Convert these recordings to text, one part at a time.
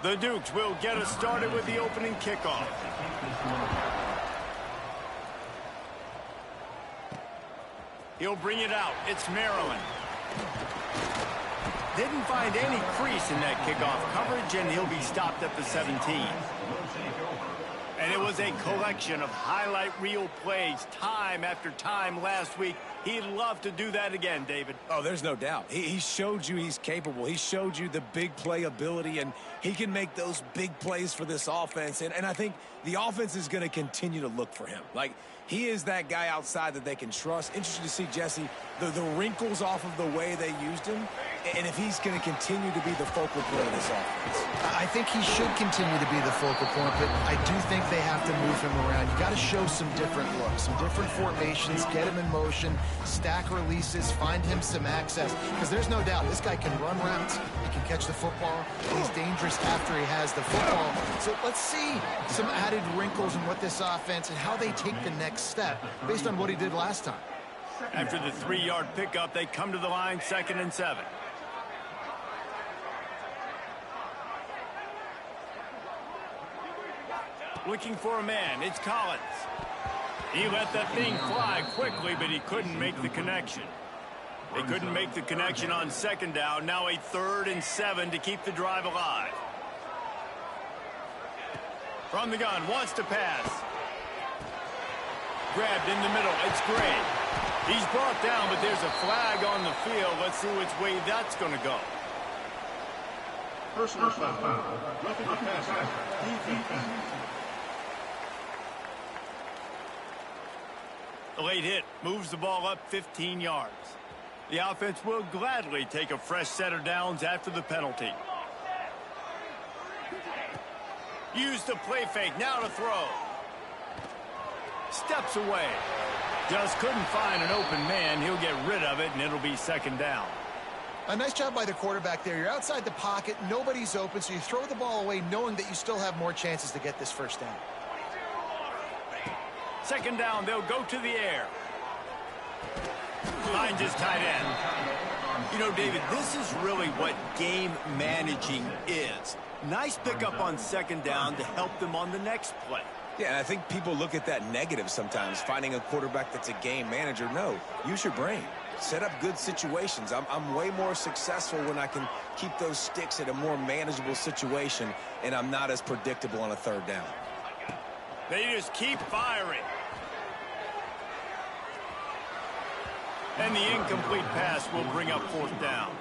The Dukes will get us started with the opening kickoff. He'll bring it out. It's Maryland. Didn't find any crease in that kickoff coverage, and he'll be stopped at the 17. And it was a collection of highlight reel plays time after time last week. He'd love to do that again, David. Oh, there's no doubt. He showed you he's capable. He showed you the big play ability, and he can make those big plays for this offense. And I think the offense is going to continue to look for him. Like, he is that guy outside that they can trust. Interesting to see, Jesse, the wrinkles off of the way they used him, and if he's going to continue to be the focal point of this offense. I think he should continue to be the focal point, but I do think they have to move him around. You got to show some different looks, some different formations, get him in motion, stack releases, find him some access, because there's no doubt this guy can run routes, he can catch the football, he's dangerous after he has the football. So let's see some added wrinkles in what this offense and how they take the next step based on what he did last time. After the 3-yard pickup, they come to the line, 2nd and 7. Looking for a man, it's Collins. He let that thing fly quickly, but he couldn't make the connection. They couldn't make the connection on 2nd down. Now a 3rd and 7 to keep the drive alive. From the gun, wants to pass. Grabbed in the middle, it's Gray. He's brought down, but there's a flag on the field. Let's see which way that's going to go. Personal foul. Roughing the passer. The late hit moves the ball up 15 yards. The offense will gladly take a fresh set of downs after the penalty. Use the play fake, now to throw. Steps away. Just couldn't find an open man. He'll get rid of it, and it'll be 2nd down. A nice job by the quarterback there. You're outside the pocket, nobody's open, so you throw the ball away knowing that you still have more chances to get this 1st down. 2nd down, they'll go to the air. Finds his tight end. You know, David, this is really what game managing is. Nice pickup on 2nd down to help them on the next play. Yeah, and I think people look at that negative sometimes, finding a quarterback that's a game manager. No, use your brain. Set up good situations. I'm way more successful when I can keep those sticks at a more manageable situation, and I'm not as predictable on a 3rd down. They just keep firing. And the incomplete pass will bring up 4th down.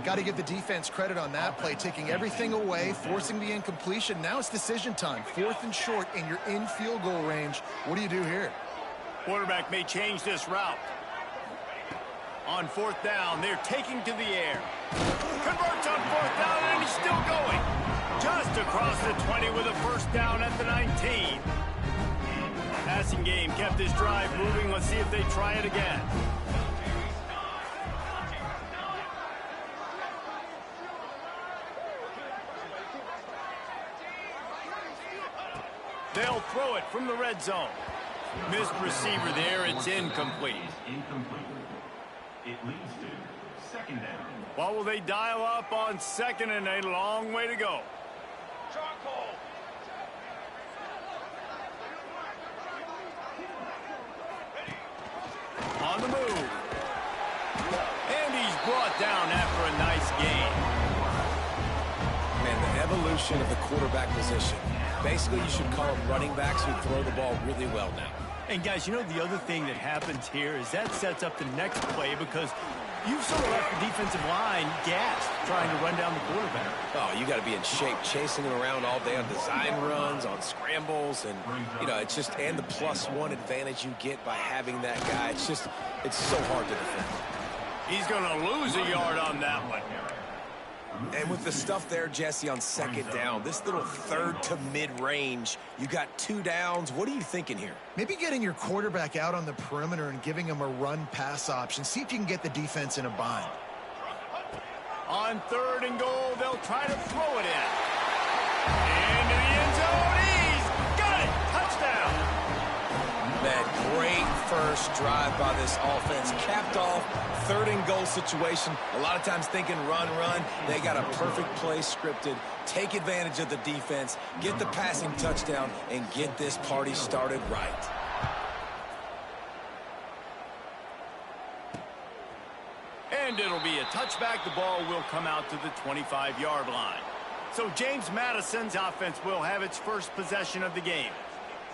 Got to give the defense credit on that play, taking everything away, forcing the incompletion. Now it's decision time. 4th and short, and you're in field goal range. What do you do here? Quarterback may change this route. On 4th down, they're taking to the air. Converts on 4th down, and he's still going. Just across the 20 with a 1st down at the 19. Passing game kept this drive moving. Let's see if they try it again. They'll throw it from the red zone. Missed receiver there. It's incomplete. It leads to 2nd down. What will they dial up on 2nd and a long way to go? On the move. And he's brought down after a nice gain. Man, the evolution of the quarterback position. Basically, you should call them running backs who throw the ball really well now. And guys, you know the other thing that happens here is that sets up the next play because you've sort of left the defensive line gassed trying to run down the quarterback. Oh, you got to be in shape, chasing him around all day on design runs, on scrambles, and, you know, it's just, and the +1 advantage you get by having that guy. It's just, it's so hard to defend. He's going to lose a yard on that one. And with the stuff there, Jesse, on 2nd down, this little 3rd to mid-range, you got 2 downs. What are you thinking here? Maybe getting your quarterback out on the perimeter and giving him a run-pass option. See if you can get the defense in a bind. On 3rd and goal, they'll try to throw it in. Into the end zone, he's got it! Touchdown! That great first drive by this offense. Capped off, 3rd and goal situation. A lot of times thinking run, run. They got a perfect play scripted. Take advantage of the defense, get the passing touchdown, and get this party started right. And it'll be a touchback. The ball will come out to the 25-yard line. So James Madison's offense will have its first possession of the game.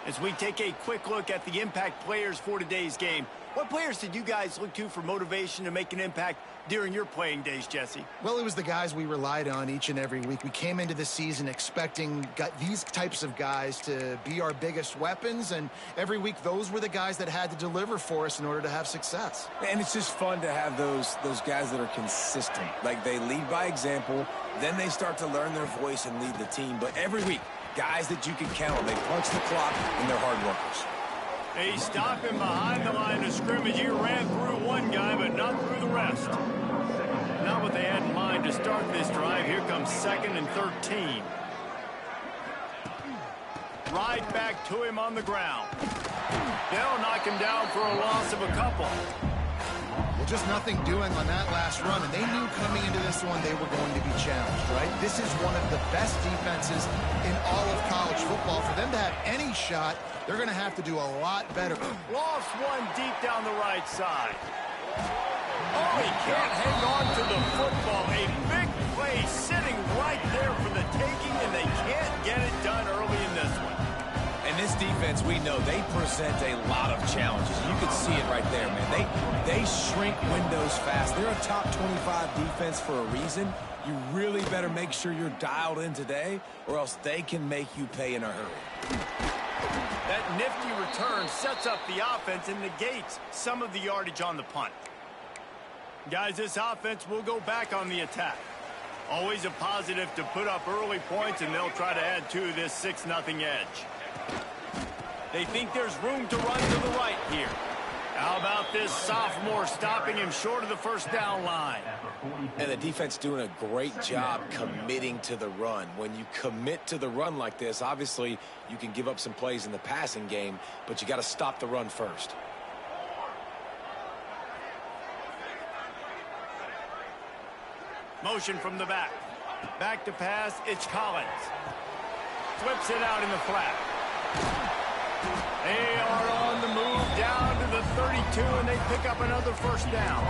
As we take a quick look at the impact players for today's game, what players did you guys look to for motivation to make an impact during your playing days, Jesse? Well, it was the guys we relied on each and every week. We came into the season expecting these types of guys to be our biggest weapons, and every week those were the guys that had to deliver for us in order to have success. And it's just fun to have those guys that are consistent. Like, they lead by example, then they start to learn their voice and lead the team. But every week, guys that you can count on. They punch the clock, and they're hard workers. They stop him behind the line of scrimmage. He ran through one guy, but not through the rest. Not what they had in mind to start this drive. Here comes 2nd and 13. Right back to him on the ground. They'll knock him down for a loss of a couple. Well, just nothing doing on that last run, and they knew coming into this one they were going to be challenged, right? This is one of the best defenses in all of college football. For them to have any shot, they're going to have to do a lot better. Lost one deep down the right side. Oh, he can't hang on to the football. A big play sitting right there for the taking, and they can't get it done early in this one. And this defense, we know, they present a lot of challenges. You can see it right there, man. They shrink windows fast. They're a top 25 defense for a reason. You really better make sure you're dialed in today, or else they can make you pay in a hurry. That nifty return sets up the offense and negates some of the yardage on the punt. Guys, this offense will go back on the attack. Always a positive to put up early points, and they'll try to add to this 6-0 edge. They think there's room to run to the right here. How about this sophomore stopping him short of the first down line? And the defense doing a great job committing to the run. When you commit to the run like this, obviously you can give up some plays in the passing game, but you got to stop the run first. Motion from the back. Back to pass, it's Collins. Flips it out in the flat. They are on the move down to the 32, and they pick up another first down.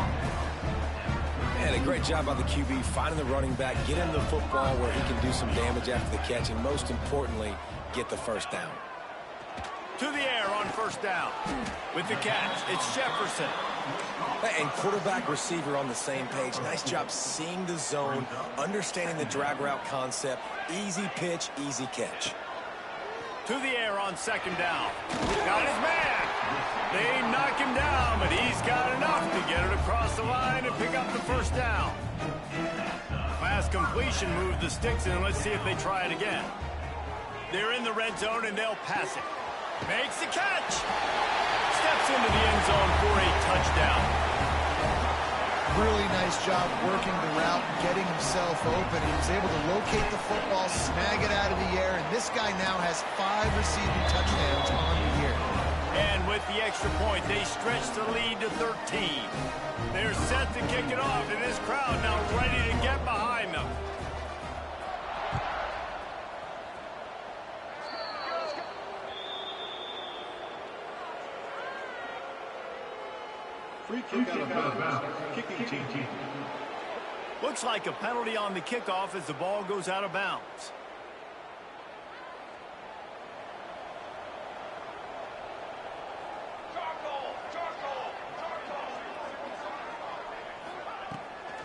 And a great job by the QB finding the running back, get him the football where he can do some damage after the catch, and most importantly, get the first down. To the air on first down. With the catch, it's Jefferson. And quarterback receiver on the same page. Nice job seeing the zone, understanding the drag route concept. Easy pitch, easy catch. To the air on second down. Got his man. They knock him down, but he's got enough to get it across the line and pick up the first down. Pass completion moved the sticks in. Let's see if they try it again. They're in the red zone, and they'll pass it. Makes the catch. Steps into the end zone for a touchdown. Really nice job working the route, getting himself open. He was able to locate the football, snag it out of the air, and this guy now has 5 receiving touchdowns on the year. And with the extra point, they stretch the lead to 13. They're set to kick it off, and this crowd now ready to get behind them. Free kick out of bounds. Kicking team. Looks like a penalty on the kickoff as the ball goes out of bounds.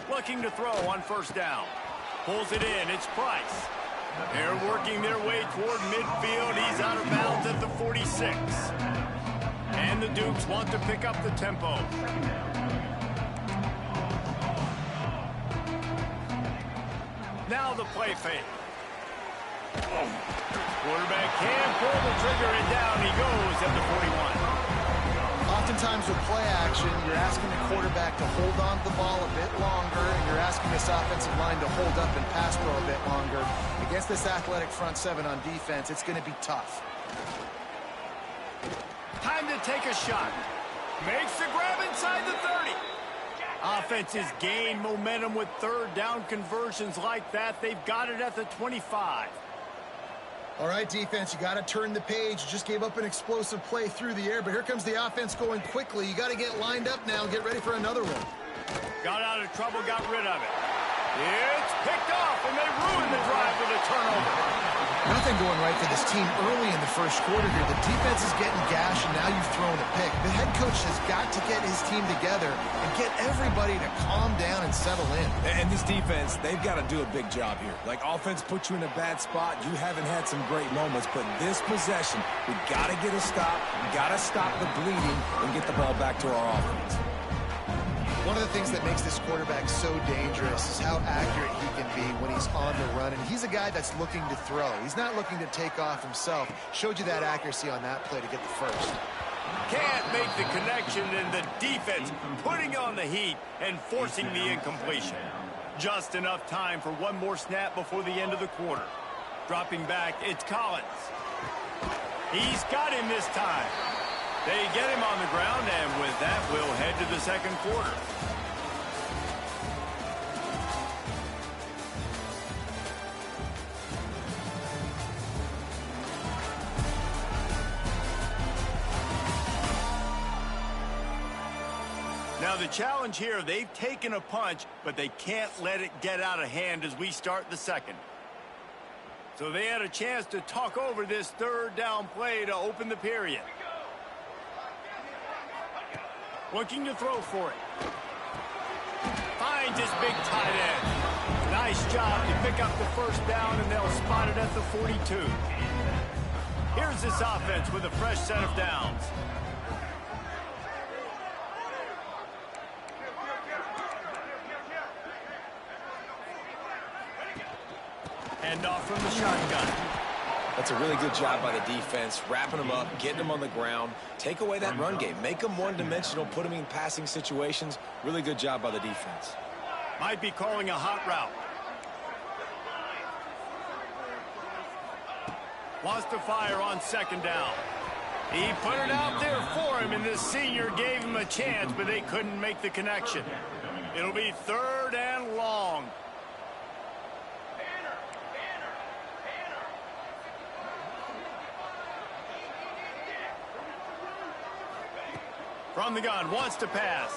Looking to throw on first down. Pulls it in. It's Price. They're working their way toward midfield. He's out of bounds at the 46. And the Dukes want to pick up the tempo. Now the play fake. Quarterback can pull the trigger, and down he goes at the 41. Oftentimes with play action, you're asking the quarterback to hold on to the ball a bit longer, and you're asking this offensive line to hold up and pass pro a bit longer. Against this athletic front seven on defense, it's going to be tough. Time to take a shot. Makes the grab inside the 30. Offenses gain momentum with third down conversions like that. They've got it at the 25. All right, defense, you got to turn the page. You just gave up an explosive play through the air, but here comes the offense going quickly. You got to get lined up now and get ready for another one. Got out of trouble, got rid of it. It's picked off, and they ruin the drive with a turnover. Nothing going right for this team early in the first quarter here. The defense is getting gashed, and now you've thrown a pick. The head coach has got to get his team together and get everybody to calm down and settle in. And this defense, they've got to do a big job here. Like, offense put you in a bad spot. You haven't had some great moments, but this possession, we got to get a stop. We got to stop the bleeding and get the ball back to our offense. One of the things that makes this quarterback so dangerous is how accurate he can be when he's on the run. And he's a guy that's looking to throw. He's not looking to take off himself. Showed you that accuracy on that play to get the first. Can't make the connection, and the defense putting on the heat and forcing the incompletion. Just enough time for one more snap before the end of the quarter. Dropping back, it's Collins. He's got him this time. They get him on the ground, and with that, we'll head to the second quarter. Now, the challenge here, they've taken a punch, but they can't let it get out of hand as we start the second. So they had a chance to talk over this third down play to open the period. Looking to throw for it. Finds his big tight end. Nice job to pick up the first down, and they'll spot it at the 42. Here's this offense with a fresh set of downs. Hand off from the shotgun. That's a really good job by the defense, wrapping them up, getting them on the ground. Take away that run game. Make them one-dimensional, put them in passing situations. Really good job by the defense. Might be calling a hot route. Wants to fire on second down. He put it out there for him, and the senior gave him a chance, but they couldn't make the connection. It'll be third and long. From the gun, wants to pass.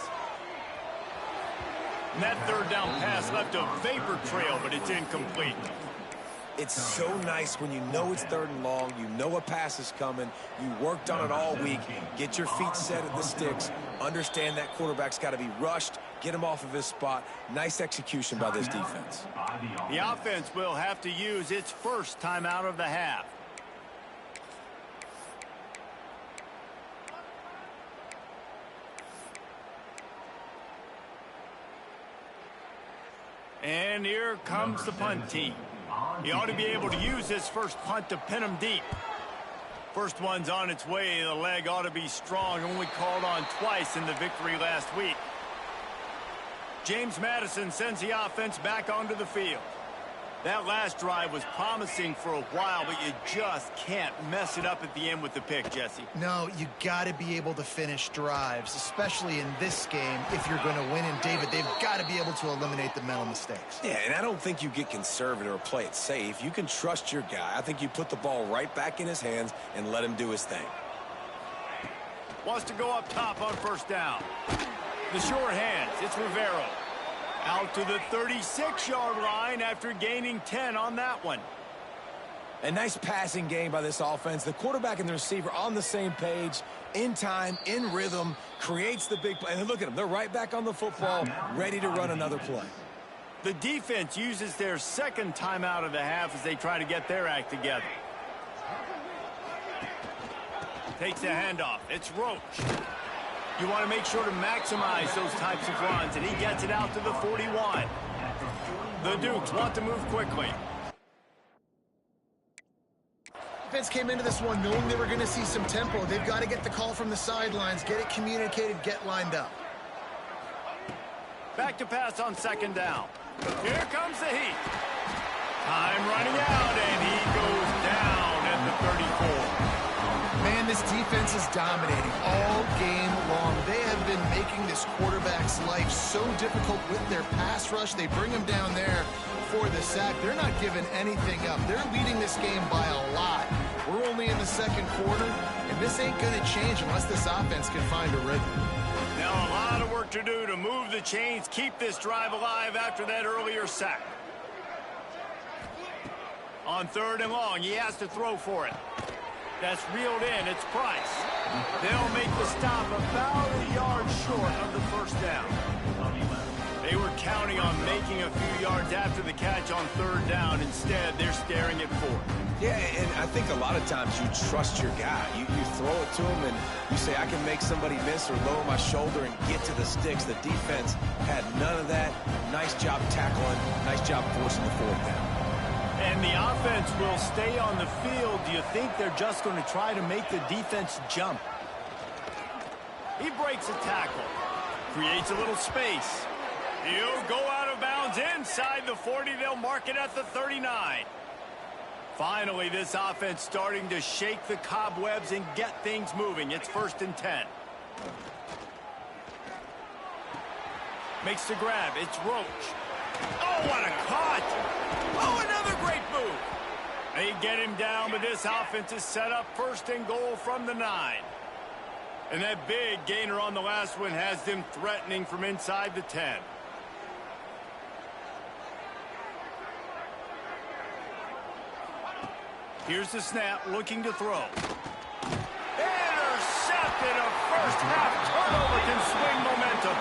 And that third down pass left a vapor trail, but it's incomplete. It's so nice when you know it's third and long, you know a pass is coming, you worked on it all week, get your feet set at the sticks, understand that quarterback's got to be rushed, get him off of his spot. Nice execution by this defense. The offense will have to use its first timeout of the half. And here comes the punt team. He ought to be able to use his first punt to pin him deep. First one's on its way. The leg ought to be strong. Only called on twice in the victory last week. James Madison sends the offense back onto the field. That last drive was promising for a while, but you just can't mess it up at the end with the pick, Jesse. No, you got to be able to finish drives, especially in this game if you're going to win. And, David, they've got to be able to eliminate the mental mistakes. Yeah, and I don't think you get conservative or play it safe. You can trust your guy. I think you put the ball right back in his hands and let him do his thing. Wants to go up top on first down. The sure hands, it's Rivero. Out to the 36-yard line after gaining 10 on that one. A nice passing game by this offense. The quarterback and the receiver on the same page, in time, in rhythm, creates the big play. And look at them. They're right back on the football, ready to run another play. The defense uses their second timeout of the half as they try to get their act together. Takes the handoff. It's Roach. You want to make sure to maximize those types of runs, and he gets it out to the 41. The Dukes want to move quickly. Defense came into this one knowing they were going to see some tempo. They've got to get the call from the sidelines, get it communicated, get lined up. Back to pass on second down. Here comes the heat. Time running out, and he goes down at the 34. Man, this defense is dominating all game long. They have been making this quarterback's life so difficult with their pass rush. They bring him down there for the sack. They're not giving anything up. They're leading this game by a lot. We're only in the second quarter, and this ain't going to change unless this offense can find a rhythm. Now a lot of work to do to move the chains, keep this drive alive after that earlier sack. On 3rd and long, he has to throw for it. That's reeled in. It's Price. They'll make the stop about a yard short of the first down. They were counting on making a few yards after the catch on 3rd down. Instead, they're staring at 4th. Yeah, and I think a lot of times you trust your guy. You throw it to him and you say, I can make somebody miss or lower my shoulder and get to the sticks. The defense had none of that. Nice job tackling. Nice job forcing the 4th down. And the offense will stay on the field. Do you think they're just going to try to make the defense jump? He breaks a tackle. Creates a little space. He'll go out of bounds inside the 40. They'll mark it at the 39. Finally, this offense starting to shake the cobwebs and get things moving. It's 1st and 10. Makes the grab. It's Roach. Oh, what a cut! Oh, another great move. They get him down, but this offense is set up 1st and goal from the 9. And that big gainer on the last one has them threatening from inside the 10. Here's the snap, looking to throw. Intercepted. A first-half turnover can swing momentum.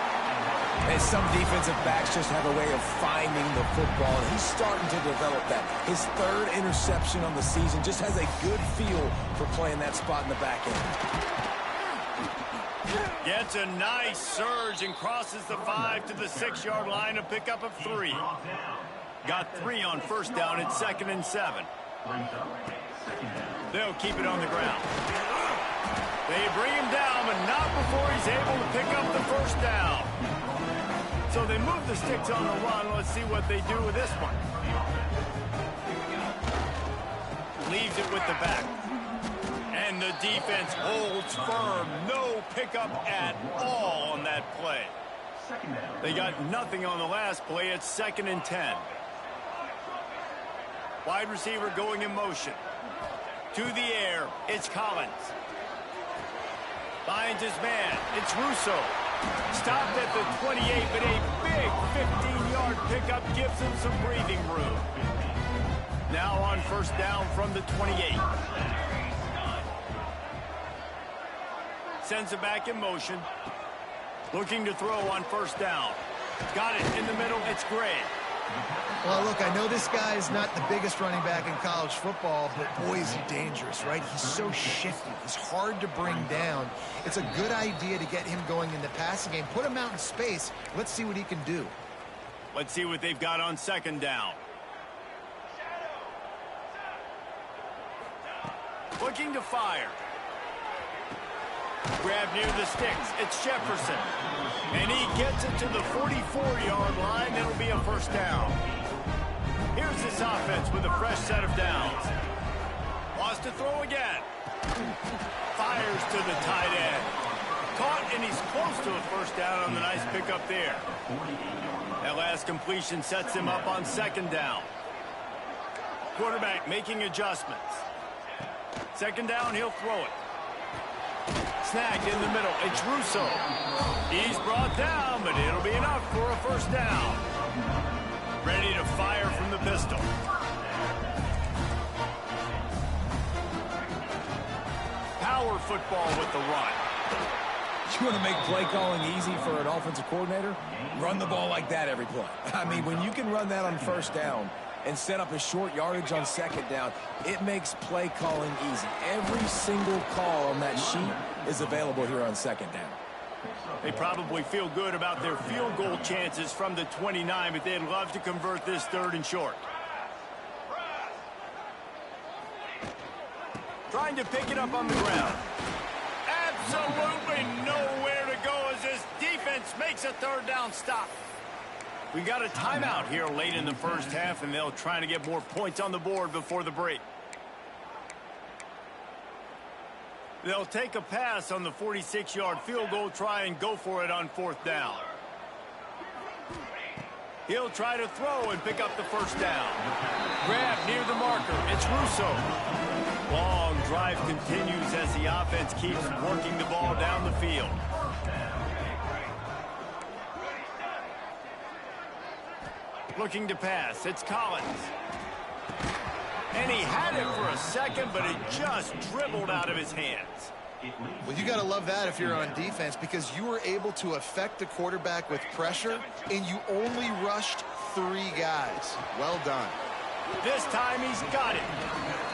And some defensive backs just have a way of finding the football, and he's starting to develop that. His 3rd interception on the season, just has a good feel for playing that spot in the back end. Gets a nice surge and crosses the 5 to the 6-yard line, a pickup of 3. Got 3 on 1st down. It's 2nd and 7. They'll keep it on the ground. They bring him down, but not before he's able to pick up the 1st down. So they move the sticks on the run. Let's see what they do with this one. Leaves it with the back. And the defense holds firm. No pickup at all on that play. They got nothing on the last play. It's 2nd and 10. Wide receiver going in motion. To the air. It's Collins. Finds his man. It's Russo. Stopped at the 28, but a big 15-yard pickup gives him some breathing room. Now on 1st down from the 28. Sends it back in motion. Looking to throw on 1st down. Got it in the middle. It's Gray. Well, look, I know this guy is not the biggest running back in college football, but boy, is he dangerous, right? He's so shifty. He's hard to bring down. It's a good idea to get him going in the passing game. Put him out in space. Let's see what he can do. Let's see what they've got on 2nd down. Looking to fire. Grab near the sticks. It's Jefferson. And he gets it to the 44-yard line. It'll be a 1st down. Here's this offense with a fresh set of downs. Wants to throw again. Fires to the tight end. Caught, and he's close to a 1st down on the nice pickup there. That last completion sets him up on 2nd down. Quarterback making adjustments. 2nd down, he'll throw it. Snagged in the middle. It's Russo. He's brought down, but it'll be enough for a 1st down. Ready to fire from the pistol. Power football with the run. You want to make play calling easy for an offensive coordinator? Run the ball like that every play. I mean, when you can run that on 1st down and set up a short yardage on 2nd down, it makes play calling easy. Every single call on that sheet is available here on 2nd down. They probably feel good about their field goal chances from the 29, but they'd love to convert this 3rd and short. Trying to pick it up on the ground. Absolutely nowhere to go as this defense makes a 3rd down stop. We got a timeout here late in the 1st half, and they'll try to get more points on the board before the break. They'll take a pass on the 46-yard field goal, try and go for it on 4th down. He'll try to throw and pick up the first down. Grab near the marker. It's Russo. Long drive continues as the offense keeps working the ball down the field. Looking to pass. It's Collins. And he had it for a second, but it just dribbled out of his hands. Well, you got to love that if you're on defense, because you were able to affect the quarterback with pressure, and you only rushed 3 guys. Well done. This time he's got it.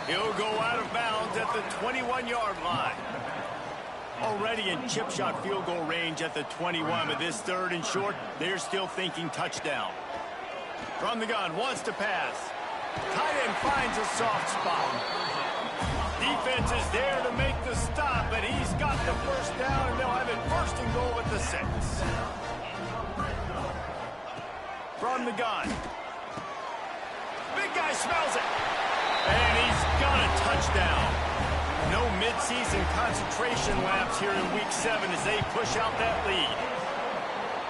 He'll go out of bounds at the 21-yard line. Already in chip shot field goal range at the 21, but this 3rd and short, they're still thinking touchdown. From the gun, wants to pass. Tight end finds a soft spot. Defense is there to make the stop, but he's got the first down, and they'll have it 1st and goal at the 6. From the gun. Big guy smells it. And he's got a touchdown. No midseason concentration lapse here in Week 7 as they push out that lead.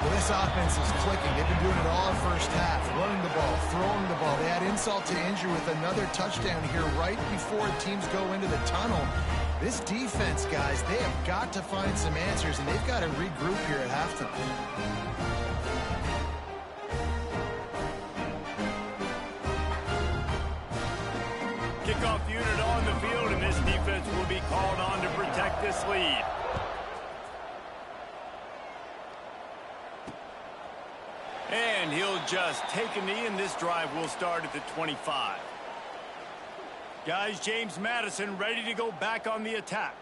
Well, this offense is clicking. They've been doing it all first half, running the ball, throwing the ball. They had insult to injury with another touchdown here right before teams go into the tunnel. This defense, guys, they have got to find some answers, and they've got to regroup here at halftime. Kickoff unit on the field, and this defense will be called on to protect this lead. And he'll just take a knee, and this drive will start at the 25. Guys, James Madison ready to go back on the attack.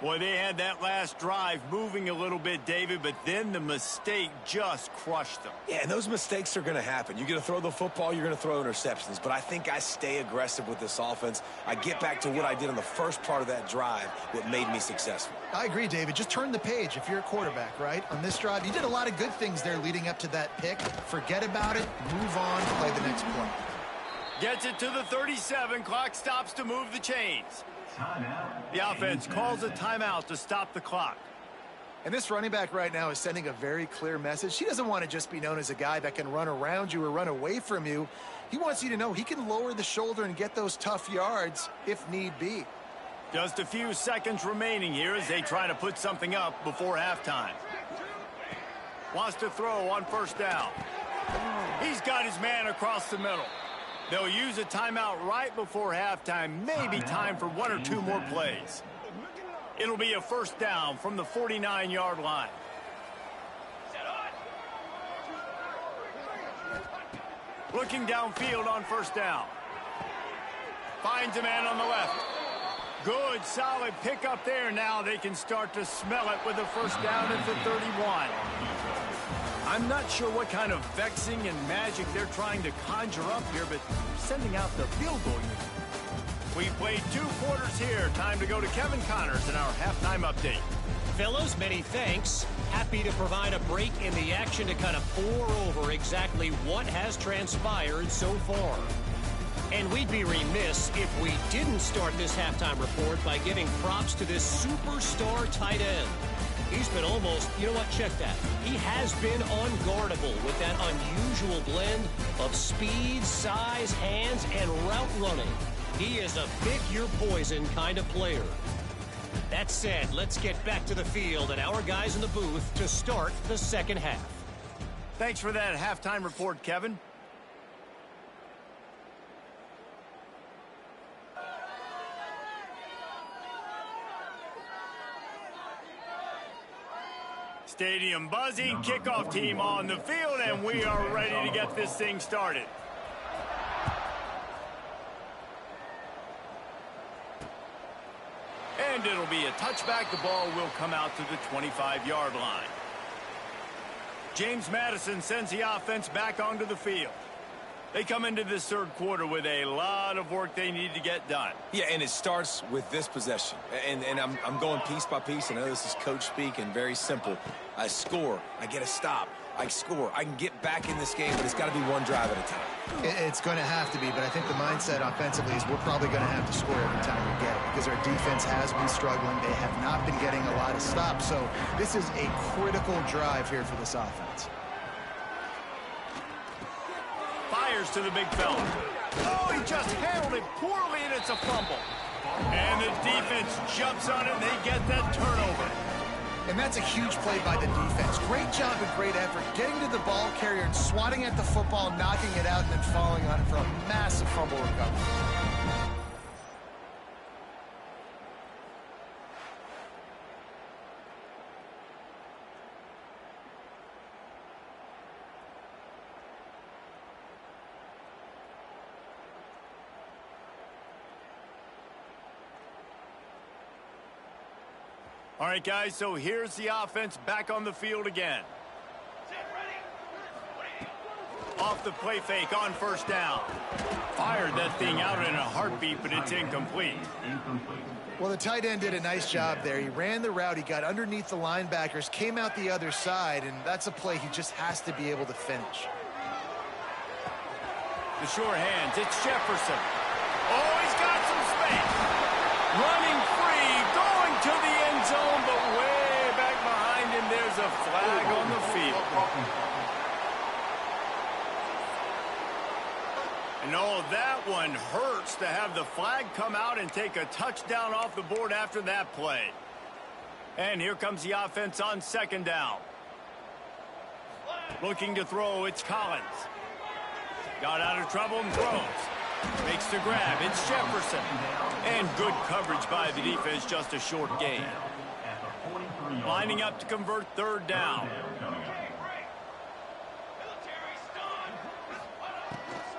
Boy, they had that last drive moving a little bit, David, but then the mistake just crushed them. Yeah, and those mistakes are going to happen. You're going to throw the football, you're going to throw interceptions. But I think I stay aggressive with this offense. I get back to what I did on the first part of that drive, what made me successful. I agree, David. Just turn the page if you're a quarterback, right? On this drive, you did a lot of good things there leading up to that pick. Forget about it, move on, play the next play. Gets it to the 37. Clock stops to move the chains. The offense calls a timeout to stop the clock. And this running back right now is sending a very clear message. He doesn't want to just be known as a guy that can run around you or run away from you. He wants you to know he can lower the shoulder and get those tough yards if need be. Just a few seconds remaining here as they try to put something up before halftime. Wants to throw on 1st down. He's got his man across the middle. They'll use a timeout right before halftime. Maybe time for 1 or 2 more plays. It'll be a 1st down from the 49-yard line. Looking downfield on 1st down. Finds a man on the left. Good, solid pickup there. Now they can start to smell it with a 1st down at the 31. I'm not sure what kind of vexing and magic they're trying to conjure up here, but sending out the field goal unit. We've played 2 quarters here. Time to go to Kevin Connors in our halftime update. Fellows, many thanks. Happy to provide a break in the action to kind of pour over exactly what has transpired so far. And we'd be remiss if we didn't start this halftime report by giving props to this superstar tight end. He's been almost, you know what, check that. He has been unguardable with that unusual blend of speed, size, hands, and route running. He is a pick-your-poison kind of player. That said, let's get back to the field and our guys in the booth to start the 2nd half. Thanks for that halftime report, Kevin. Stadium buzzing, kickoff team on the field, and we are ready to get this thing started. And it'll be a touchback. The ball will come out to the 25-yard line. James Madison sends the offense back onto the field. They come into this 3rd quarter with a lot of work they need to get done. Yeah, and it starts with this possession. And I'm going piece by piece. I know this is coach speak and very simple. I score. I get a stop. I can score, I can get back in this game, but it's got to be one drive at a time. It's going to have to be, but I think the mindset offensively is we're probably going to have to score every time we get it because our defense has been struggling. They have not been getting a lot of stops, so this is a critical drive here for this offense. Fires to the big fella. Oh, he just handled it poorly, and it's a fumble. And the defense jumps on it, and they get that turnover. And that's a huge play by the defense. Great job and great effort getting to the ball carrier and swatting at the football, knocking it out, and then falling on it for a massive fumble recovery. All right, guys, so here's the offense back on the field again. Off the play fake on first down. Fired that thing out in a heartbeat, but it's incomplete. Well, the tight end did a nice job there. He ran the route. He got underneath the linebackers, came out the other side, and that's a play he just has to be able to finish. The sure hands, it's Jefferson. Oh, he's got some space. Running free, going to the end zone, but way back behind him, there's a flag on the field. And oh, that one hurts to have the flag come out and take a touchdown off the board after that play. And here comes the offense on second down. Looking to throw, it's Collins. Got out of trouble and throws. Makes the grab, it's Jefferson. And good coverage by the defense, just a short gain. Lining up to convert third down.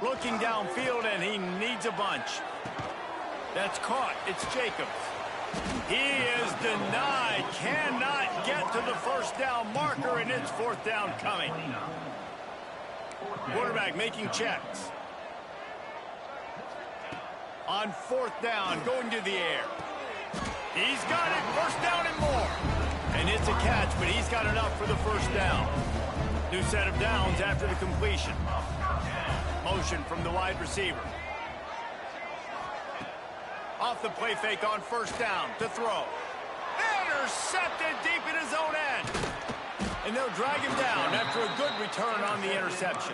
Looking downfield, and he needs a bunch. That's caught, it's Jacobs. He is denied, cannot get to the first down marker, and it's fourth down coming. Quarterback making checks. On fourth down, going to the air. He's got it, first down and more. And it's a catch, but he's got enough for the first down. New set of downs after the completion. Motion from the wide receiver. Off the play fake on first down to throw. Intercepted deep in his own end. And they'll drag him down after a good return on the interception.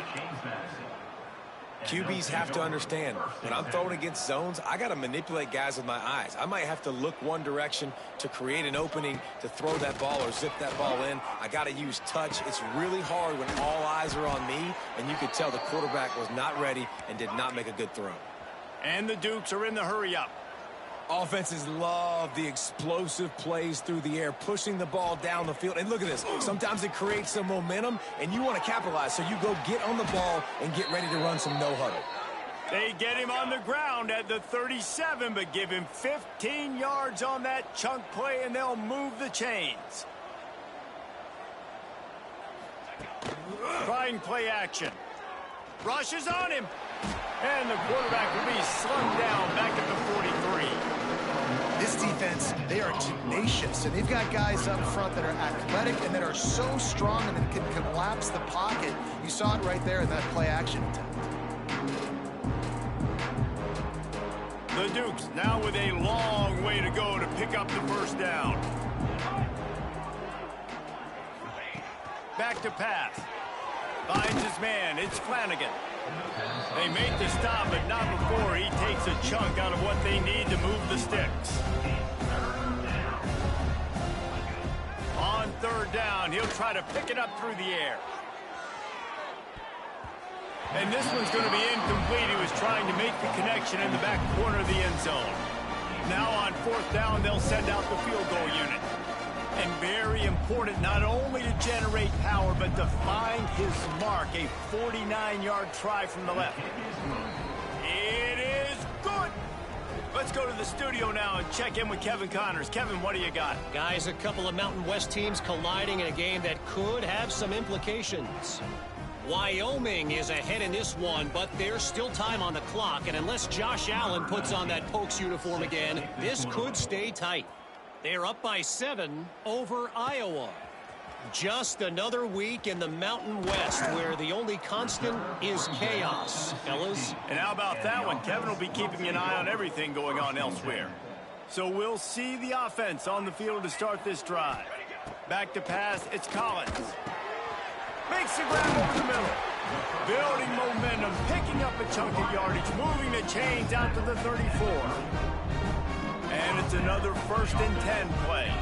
QBs have to understand, when I'm throwing against zones, I got to manipulate guys with my eyes. I might have to look one direction to create an opening to throw that ball or zip that ball in. I got to use touch. It's really hard when all eyes are on me, and you could tell the quarterback was not ready and did not make a good throw. And the Dukes are in the hurry-up. Offenses love the explosive plays through the air, pushing the ball down the field. And look at this. Sometimes it creates some momentum, and you want to capitalize. So you go get on the ball and get ready to run some no-huddle. They get him on the ground at the 37, but give him 15 yards on that chunk play, and they'll move the chains. Trying play action. Rushes on him. And the quarterback will be slung down back at the 43. This defense, they are tenacious, and they've got guys up front that are athletic and that are so strong and that can collapse the pocket. You saw it right there in that play action attempt. The Dukes now with a long way to go to pick up the first down. Back to pass. Finds his man. It's Flanagan. They make the stop, but not before he takes a chunk out of what they need to move the sticks. On third down, he'll try to pick it up through the air. And this one's going to be incomplete. He was trying to make the connection in the back corner of the end zone. Now on fourth down, they'll send out the field goal unit. And very important, not only to generate power, but to find his mark. A 49-yard try from the left. It is good. Let's go to the studio now and check in with Kevin Connors. Kevin, what do you got? Guys, a couple of Mountain West teams colliding in a game that could have some implications. Wyoming is ahead in this one, but there's still time on the clock. And unless Josh Allen puts on that Pokes uniform again, this could stay tight. They're up by 7 over Iowa. Just another week in the Mountain West where the only constant is chaos, fellas. And how about that one? Kevin will be keeping an eye on everything going on elsewhere. So we'll see the offense on the field to start this drive. Back to pass, it's Collins. Makes the grab over the middle. Building momentum, picking up a chunk of yardage, moving the chains out to the 34. And it's another 1st and 10 play.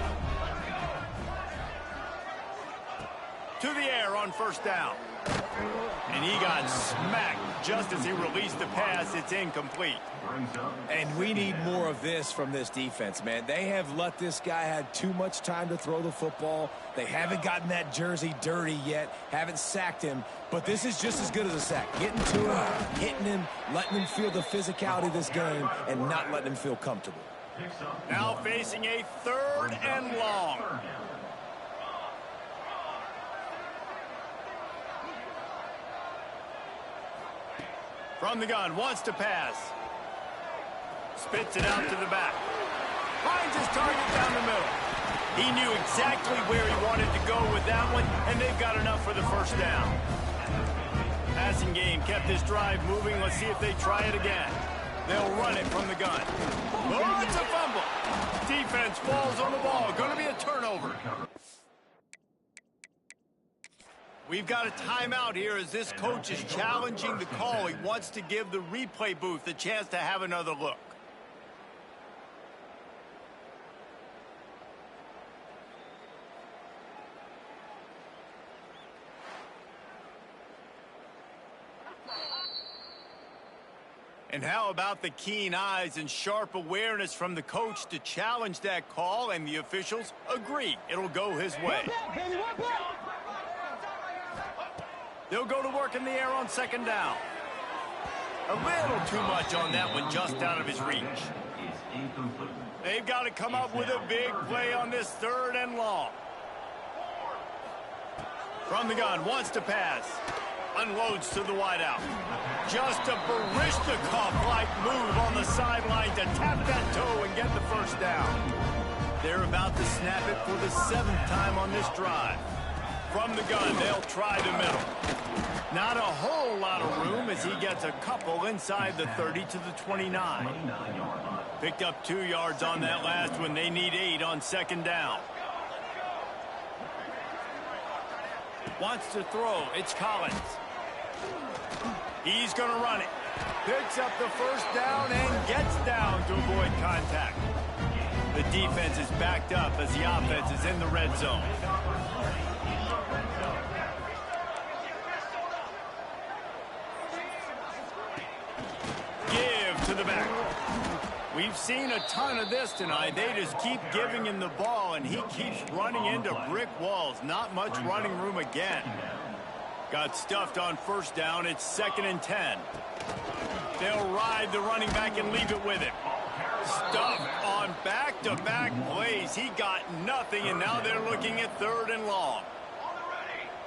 To the air on 1st down. And he got smacked just as he released the pass. It's incomplete. And we need more of this from this defense, man. They have let this guy have too much time to throw the football. They haven't gotten that jersey dirty yet, haven't sacked him, but this is just as good as a sack. Getting to him, hitting him, letting him feel the physicality of this game, and not letting him feel comfortable. Now facing a 3rd and long. From the gun, wants to pass. Spits it out to the back. Finds his target down the middle. He knew exactly where he wanted to go with that one, and they've got enough for the 1st down. Passing game kept this drive moving. Let's see if they try it again. They'll run it from the gun. Oh, it's a fumble. Defense falls on the ball. Going to be a turnover. We've got a timeout here as this coach is challenging the call. He wants to give the replay booth a chance to have another look. And how about the keen eyes and sharp awareness from the coach to challenge that call, and the officials agree it'll go his way. They'll go to work in the air on 2nd down. A little too much on that one, just out of his reach. They've got to come up with a big play on this 3rd and long. From the gun, wants to pass. Unloads to the wideout. Just a Barishnikov-like move on the sideline to tap that toe and get the 1st down. They're about to snap it for the 7th time on this drive. From the gun, they'll try the middle. Not a whole lot of room as he gets a couple inside the 30 to the 29. Picked up 2 yards on that last one. They need 8 on 2nd down. Wants to throw. It's Collins. He's going to run it. Picks up the 1st down and gets down to avoid contact. The defense is backed up as the offense is in the red zone. Give to the back. We've seen a ton of this tonight. They just keep giving him the ball, and he keeps running into brick walls. Not much running room again. Got stuffed on 1st down. It's 2nd and 10. They'll ride the running back and leave it with him. Stuffed on back-to-back plays. He got nothing, and now they're looking at 3rd and long.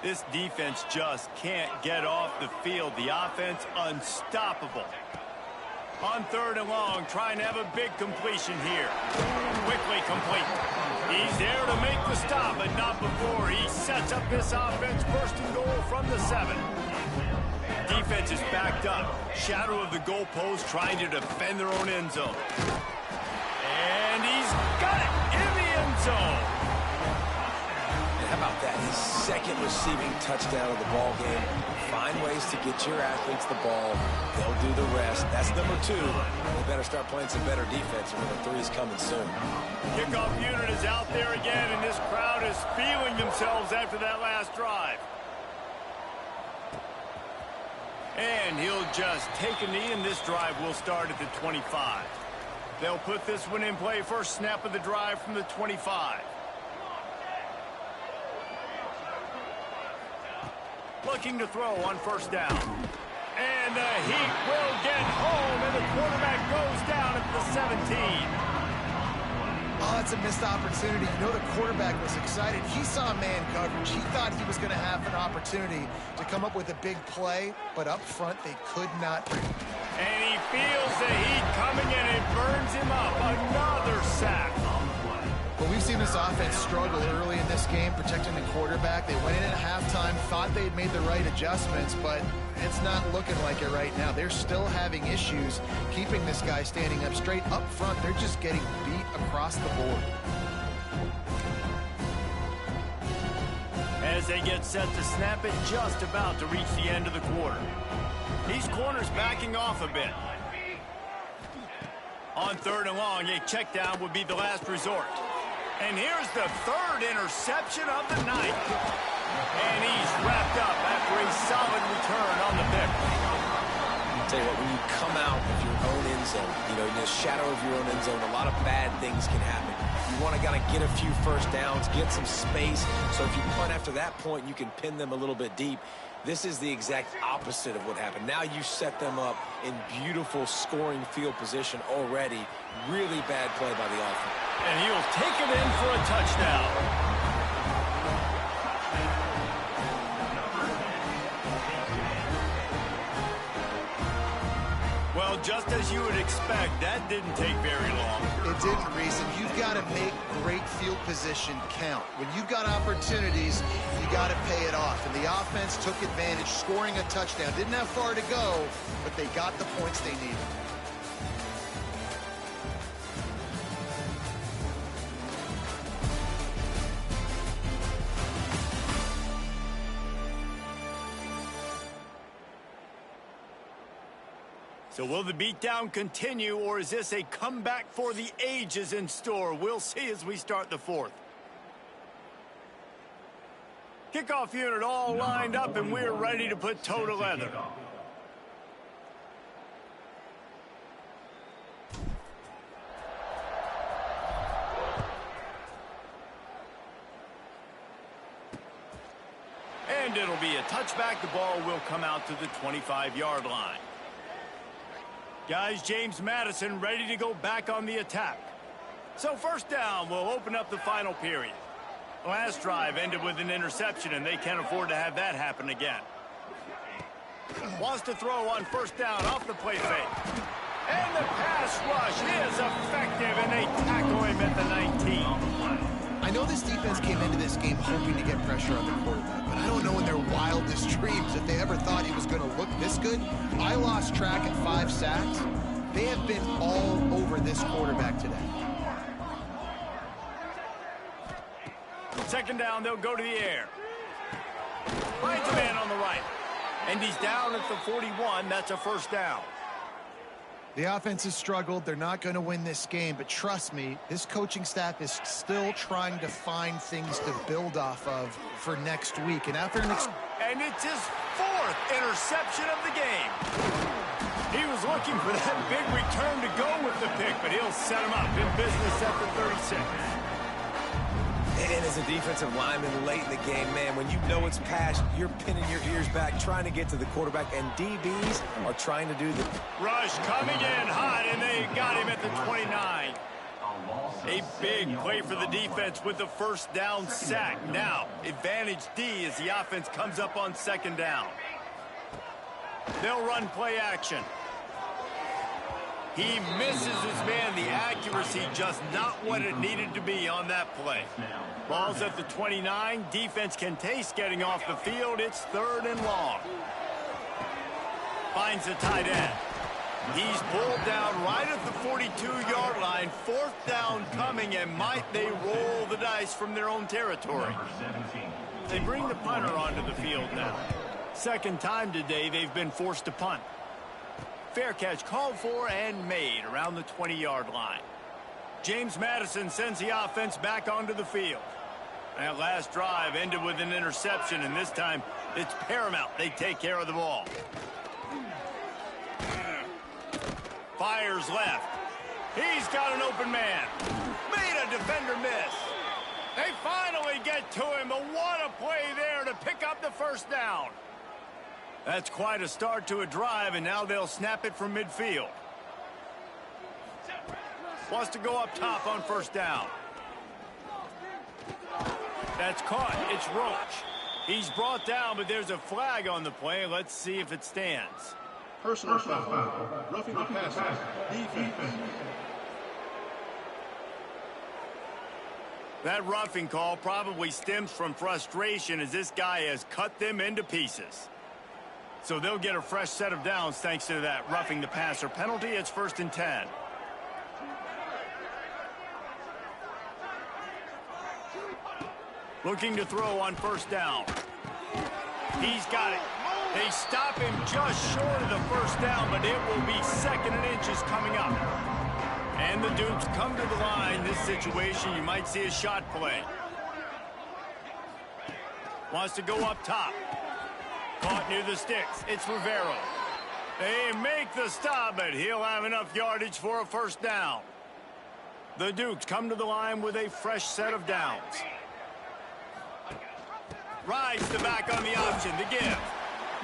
This defense just can't get off the field. The offense unstoppable. On 3rd and long, trying to have a big completion here. Quickly complete. He's there to make the stop, but not before. He sets up this offense 1st and goal from the 7. Defense is backed up. Shadow of the goalpost, trying to defend their own end zone. And he's got it in the end zone. And how about that? His 2nd receiving touchdown of the ball game. Find ways to get your athletes the ball. They'll do the rest. That's number 2. They better start playing some better defense, or number 3 is coming soon. Kickoff unit is out there again, and this crowd is feeling themselves after that last drive. And he'll just take a knee, and this drive will start at the 25. They'll put this one in play. First snap of the drive from the 25. Looking to throw on 1st down. And the heat will get home, and the quarterback goes down at the 17. Oh, that's a missed opportunity. You know the quarterback was excited. He saw man coverage. He thought he was going to have an opportunity to come up with a big play, but up front they could not. And he feels the heat coming, and it burns him up. Another sack. Well, we've seen this offense struggle early in this game, protecting the quarterback. They went in at halftime, thought they'd made the right adjustments, but it's not looking like it right now. They're still having issues keeping this guy standing up straight up front. They're just getting beat across the board. As they get set to snap it, just about to reach the end of the quarter. These corners backing off a bit. On 3rd and long, a check down would be the last resort. And here's the 3rd interception of the night. And he's wrapped up after a solid return on the pick. I'll tell you what, when you come out of your own end zone, you know, in the shadow of your own end zone, a lot of bad things can happen. You want to kind of get a few first downs, get some space, so if you punt after that point, you can pin them a little bit deep. This is the exact opposite of what happened. Now you set them up in beautiful scoring field position already. Really bad play by the offense. And he'll take it in for a touchdown. Well, just as you would expect, that didn't take very long. It didn't, Reese, and you've got to make great field position count. When you've got opportunities, you got to pay it off. And the offense took advantage, scoring a touchdown. Didn't have far to go, but they got the points they needed. So will the beatdown continue, or is this a comeback for the ages in store? We'll see as we start the 4th. Kickoff unit all lined up, and we're ready to put toe to leather. And it'll be a touchback. The ball will come out to the 25-yard line. Guys, James Madison ready to go back on the attack. So 1st down will open up the final period. Last drive ended with an interception, and they can't afford to have that happen again. Wants to throw on 1st down off the play fake. And the pass rush is effective, and they tackle him at the 19. I know this defense came into this game hoping to get pressure on the quarterback, but I don't know in their wildest dreams if they ever thought he was going to look this good. I lost track at 5 sacks. They have been all over this quarterback today. 2nd down, they'll go to the air. Finds a man on the right. And he's down at the 41. That's a 1st down. The offense has struggled. They're not going to win this game, but trust me, this coaching staff is still trying to find things to build off of for next week. And after and it's his 4th interception of the game. He was looking for that big return to go with the pick, but he'll set him up in business at the 36. And as a defensive lineman late in the game, man, when you know it's past, you're pinning your ears back, trying to get to the quarterback, and DBs are trying to do the... Rush coming in hot, and they got him at the 29. A big play for the defense with the 1st down sack. Now, advantage D as the offense comes up on 2nd down. They'll run play action. He misses his man. The accuracy just not what it needed to be on that play. Ball's at the 29. Defense can taste getting off the field. It's 3rd and long. Finds the tight end. He's pulled down right at the 42-yard line. 4th down coming, and might they roll the dice from their own territory. They bring the punter onto the field now. 2nd time today they've been forced to punt. Fair catch called for and made around the 20-yard line. James Madison sends the offense back onto the field. That last drive ended with an interception, and this time it's paramount they take care of the ball. Fires left. He's got an open man. Made a defender miss. They finally get to him, but what a play there to pick up the 1st down. That's quite a start to a drive, and now they'll snap it from midfield. Wants to go up top on 1st down. That's caught. It's Roach. He's brought down, but there's a flag on the play. Let's see if it stands. Personal foul. Roughing the passer. Defense. That roughing call probably stems from frustration as this guy has cut them into pieces. So they'll get a fresh set of downs thanks to that roughing the passer penalty. It's 1st and 10. Looking to throw on 1st down. He's got it. They stop him just short of the 1st down, but it will be 2nd and inches coming up. And the Dukes come to the line. This situation, you might see a shot play. Wants to go up top. Caught near the sticks. It's Rivero. They make the stop, but he'll have enough yardage for a 1st down. The Dukes come to the line with a fresh set of downs. Rides the back on the option. The give.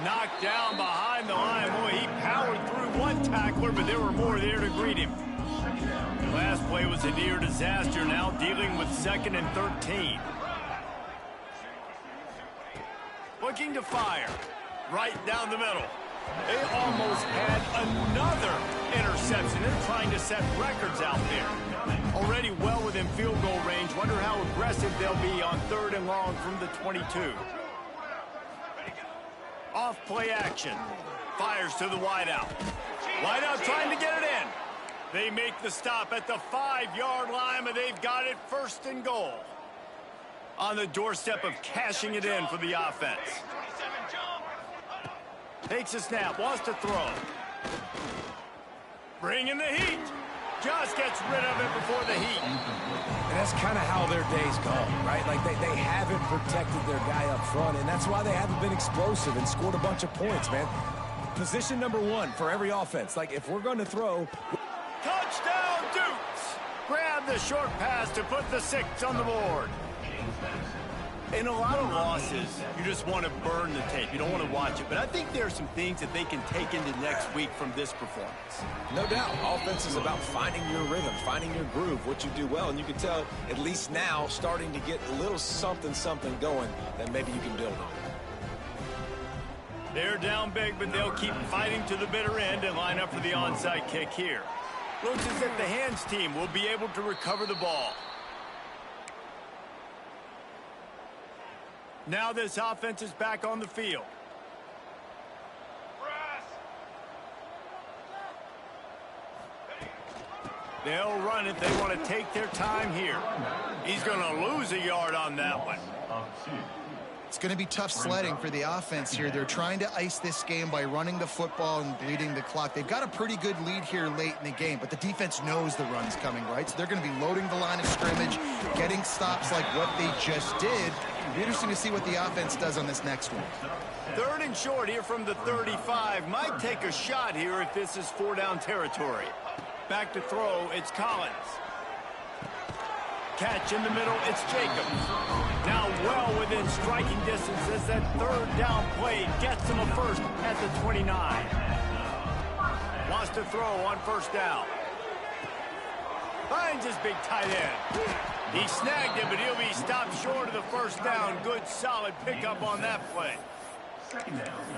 Knocked down behind the line. Boy, he powered through one tackler, but there were more there to greet him. Last play was a near disaster. Now dealing with 2nd and 13. Looking to fire. Right down the middle. They almost had another interception. They're trying to set records out there. Already well within field goal range. Wonder how aggressive they'll be on 3rd and long from the 22. Off play action. Fires to the wideout. Wideout trying to get it in. They make the stop at the 5-yard line, but they've got it 1st and goal. On the doorstep of cashing it in for the offense. Takes a snap, wants to throw. Bringing the heat. Just gets rid of it before the heat. And that's kind of how their day's gone, right? Like they haven't protected their guy up front, and that's why they haven't been explosive and scored a bunch of points, man. Position number 1 for every offense. Like, if we're going to throw... Touchdown, Dukes! Grab the short pass to put the 6 on the board. In a lot of losses, you just want to burn the tape. You don't want to watch it. But I think there are some things that they can take into next week from this performance. No doubt. Offense is about finding your rhythm, finding your groove, what you do well. And you can tell, at least now, starting to get a little something going that maybe you can build on. They're down big, but they'll keep fighting to the bitter end and line up for the onside kick here. Looks as if the hands team will be able to recover the ball. Now this offense is back on the field. They'll run it. They want to take their time here. He's going to lose a yard on that one. It's going to be tough sledding for the offense here. They're trying to ice this game by running the football and bleeding the clock. They've got a pretty good lead here late in the game, but the defense knows the run's coming, right? So they're going to be loading the line of scrimmage, getting stops like what they just did. It'll be interesting to see what the offense does on this next one. 3rd and short here from the 35. Might take a shot here if this is 4-down territory. Back to throw, it's Collins. Catch in the middle, it's Jacobs. Now well within striking distance as that 3rd down play gets him a 1st at the 29. Wants to throw on 1st down. Finds his big tight end. He snagged it, but he'll be stopped short of the 1st down. Good, solid pickup on that play.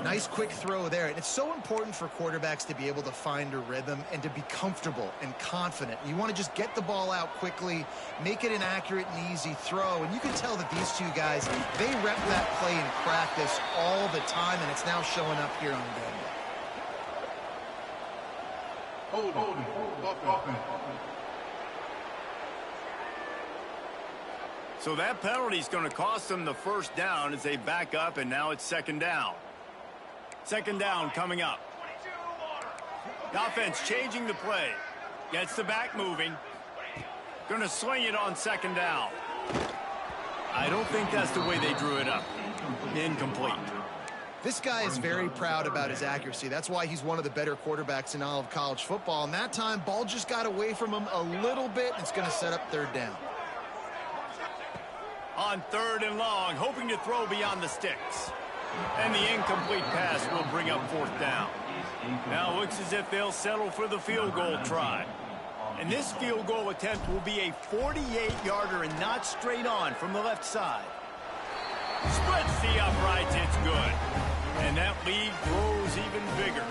Nice quick throw there. And it's so important for quarterbacks to be able to find a rhythm and to be comfortable and confident. You want to just get the ball out quickly, make it an accurate and easy throw. And you can tell that these two guys, they rep that play in practice all the time, and it's now showing up here on game day. Hold. So that penalty is going to cost them the 1st down as they back up, and now it's 2nd down. 2nd down coming up. The offense changing the play. Gets the back moving. Going to swing it on 2nd down. I don't think that's the way they drew it up. Incomplete. This guy is very proud about his accuracy. That's why he's one of the better quarterbacks in all of college football. And that time, ball just got away from him a little bit. It's going to set up 3rd down. On 3rd and long, hoping to throw beyond the sticks. And the incomplete pass will bring up 4th down. Now looks as if they'll settle for the field goal try. And this field goal attempt will be a 48-yarder and not straight on from the left side. Splits the uprights, it's good. And that lead grows even bigger.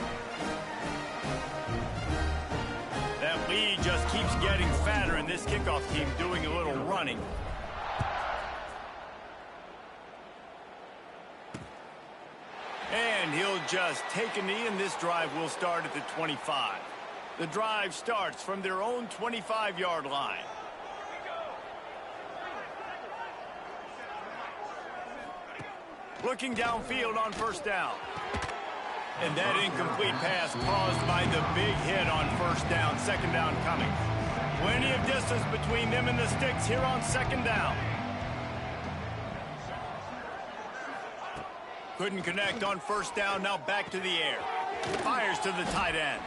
That lead just keeps getting fatter, and this kickoff team doing a little running. and he'll just take a knee, and this drive will start at the 25. The drive starts from their own 25-yard line. Looking downfield on first down. And that incomplete pass caused by the big hit on first down. Second down coming. Plenty of distance between them and the sticks here on second down. Couldn't connect on first down. Now back to the air. Fires to the tight end.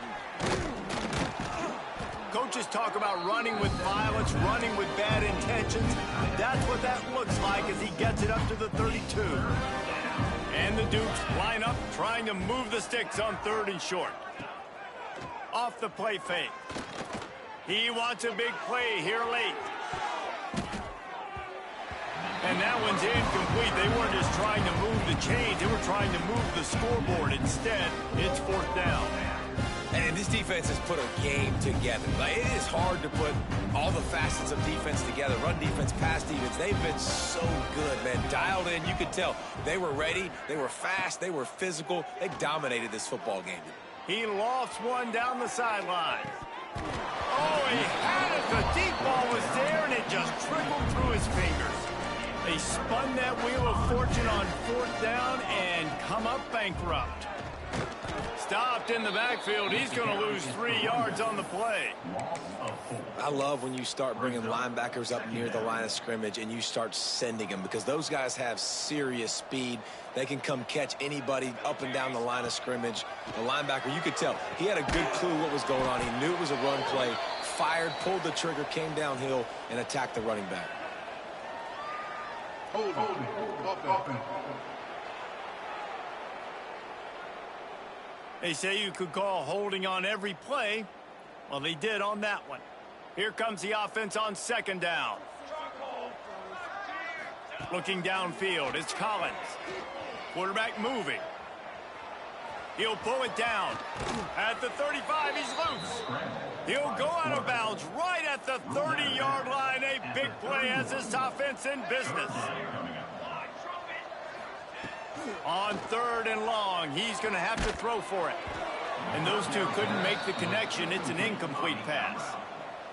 Coaches talk about running with violence, running with bad intentions. That's what that looks like as he gets it up to the 32. And the Dukes line up, trying to move the sticks on third and short. Off the play fake. He wants a big play here late. And that one's incomplete. They weren't just trying to move the chains. They were trying to move the scoreboard. Instead, it's fourth down. And this defense has put a game together. Like, it is hard to put all the facets of defense together. Run defense, pass defense. They've been so good, man. Dialed in. You could tell they were ready. They were fast. They were physical. They dominated this football game. He lofts one down the sideline. Oh, he had it. The deep ball was there, and it just trickled through his fingers. They spun that wheel of fortune on fourth down and come up bankrupt. Stopped in the backfield. He's going to lose 3 yards on the play. I love when you start bringing linebackers up near the line of scrimmage and you start sending them, because those guys have serious speed. They can come catch anybody up and down the line of scrimmage. The linebacker, you could tell, he had a good clue what was going on. He knew it was a run play, fired, pulled the trigger, came downhill, and attacked the running back. They say you could call holding on every play. Well, they did on that one. Here comes the offense on second down. Looking downfield, it's Collins. Quarterback moving. He'll pull it down. At the 35, he's loose. He'll go out of bounds right at the 30-yard line. A big play as this offense in business. On third and long, he's going to have to throw for it. And those two couldn't make the connection. It's an incomplete pass.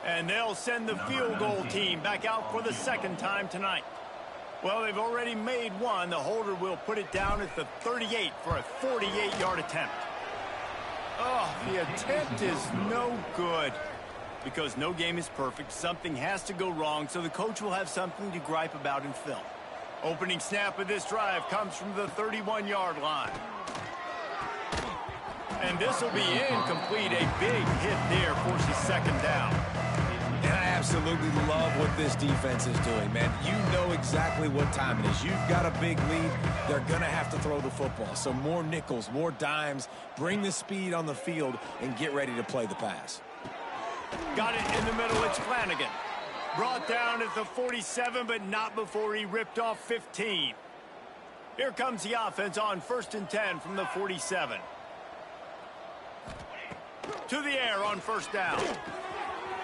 And they'll send the field goal team back out for the second time tonight. Well, they've already made one. The holder will put it down at the 38 for a 48-yard attempt. Oh, the attempt is no good. Because no game is perfect, something has to go wrong, so the coach will have something to gripe about in film. Opening snap of this drive comes from the 31-yard line. And this will be incomplete. A big hit there forces second down. And I absolutely love what this defense is doing, man. You know exactly what time it is. You've got a big lead. They're going to have to throw the football. So more nickels, more dimes. Bring the speed on the field and get ready to play the pass. Got it in the middle. It's Flanagan. Brought down at the 47, but not before he ripped off 15. Here comes the offense on 1st and 10 from the 47. To the air on first down.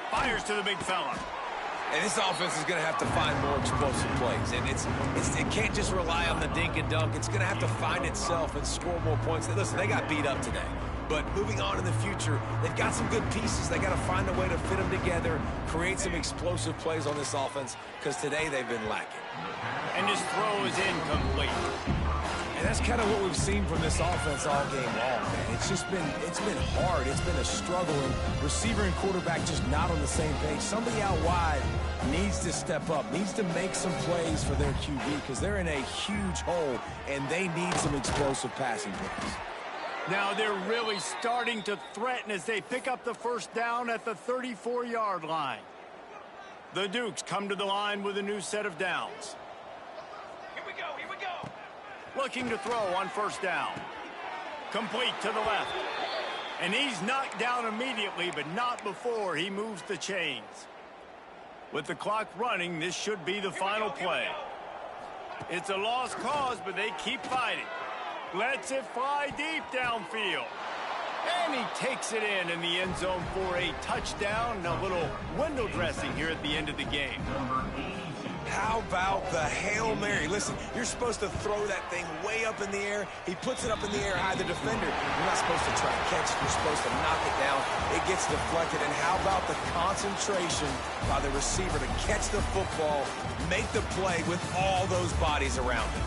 Fires to the big fella. And this offense is going to have to find more explosive plays. And it can't just rely on the dink and dunk. It's going to have to find itself and score more points. Listen, they got beat up today. But moving on in the future, they've got some good pieces. They got to find a way to fit them together, create some explosive plays on this offense, because today they've been lacking. And his throw is incomplete. And that's kind of what we've seen from this offense all game long, man. It's been hard. It's been a struggle, and receiver and quarterback just not on the same page. Somebody out wide needs to step up, needs to make some plays for their QB, because they're in a huge hole, and they need some explosive passing plays. Now they're really starting to threaten as they pick up the first down at the 34-yard line. The Dukes come to the line with a new set of downs. Here we go. Looking to throw on first down. Complete to the left. And he's knocked down immediately, but not before he moves the chains. With the clock running, this should be the final play. It's a lost cause, but they keep fighting. Lets it fly deep downfield. And he takes it in the end zone for a touchdown and a little window dressing here at the end of the game. How about the Hail Mary? Listen, you're supposed to throw that thing way up in the air. He puts it up in the air high. The defender, you're not supposed to try to catch it. You're supposed to knock it down. It gets deflected. And how about the concentration by the receiver to catch the football, make the play with all those bodies around him?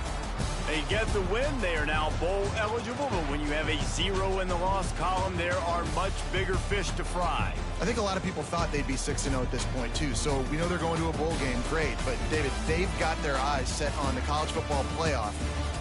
They get the win. They are now bowl eligible, but when you have a 0 in the loss column, there are much bigger fish to fry. I think a lot of people thought they'd be 6-0 at this point, too. So we know they're going to a bowl game. Great. But, David, they've got their eyes set on the college football playoff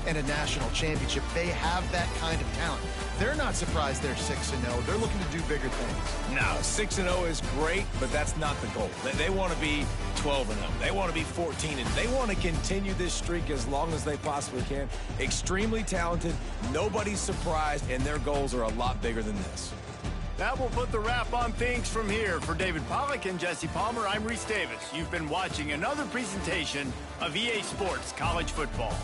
and a national championship. They have that kind of talent. They're not surprised they're 6-0. They're looking to do bigger things. No, 6-0 is great, but that's not the goal. They want to be 12-0. They want to be 14-0. They want to continue this streak as long as they possibly can. Extremely talented. Nobody's surprised, and their goals are a lot bigger than this. That will put the wrap on things from here. For David Pollack and Jesse Palmer, I'm Reese Davis. You've been watching another presentation of EA Sports College Football.